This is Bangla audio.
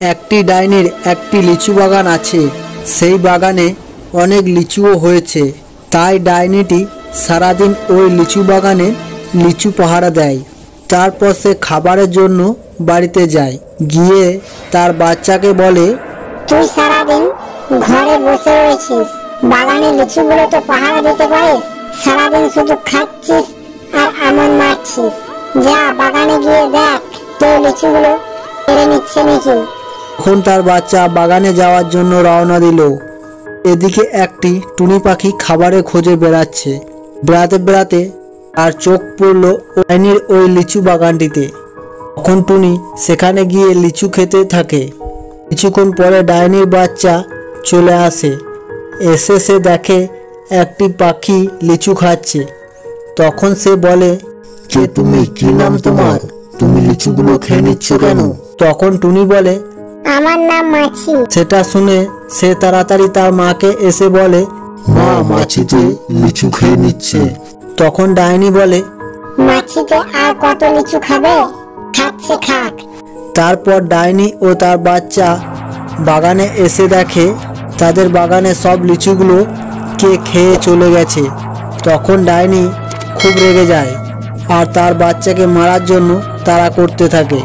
একটি ডাইনির একটি লিচু বাগান আছে। সেই বাগানে অনেক লিচুও হয়েছে। তাই ডাইনিটি সারাদিন ওই লিচু বাগানে লিচু পাহারা দেয়। তারপর সে খাবারের জন্য বাড়িতে যায়। গিয়ে তার বাচ্চাকে বলে, তুই সারাদিন ঘরে বসে রয়েছিস, বাগানে লিচুগুলো তো পাহারা দিতে পারিস। সারাদিন শুধু খাচ্ছিস আর আমন মারছিস। যা বাগানে গিয়ে দেখ কেউ লিচুগুলো কেড়ে নিচ্ছে নাকি। তখন তার বাচ্চা বাগানে যাওয়ার জন্য রওনা দিল। এদিকে একটি টুনি পাখি খাবারের খোঁজে বেড়াচ্ছে। বেড়াতে বেড়াতে তার চোখ পড়ল ডাইনির ওই লিচু বাগানটিতে। তখন টুনি সেখানে গিয়ে লিচু খেতে থাকে। কিছুক্ষণ পরে ডাইনির বাচ্চা চলে আসে। এসে সে দেখে একটি পাখি লিচু খাচ্ছে। তখন সে বলে, কে তুমি? কি নাম তোমার? তুমি লিচুগুলো খেয়ে নিচ্ছ কেন? তখন টুনি বলে, আমার নাম মাছি। সেটা শুনে সে তাড়াতাড়ি তার মাকে এসে বলে, মা, মাছিতে লিচু খেয়ে নিচ্ছে। তখন ডাইনি বলে, মাছিতে আর কত লিচু খাবে, খাচ্ছে খাক। তারপর ডাইনি ও তার বাচ্চা বাগানে এসে দেখে তাদের বাগানে সব লিচুগুলো কে খেয়ে চলে গেছে। তখন ডাইনি খুব রেগে যায় আর তার বাচ্চাকে মারার জন্য তাড়া করতে থাকে।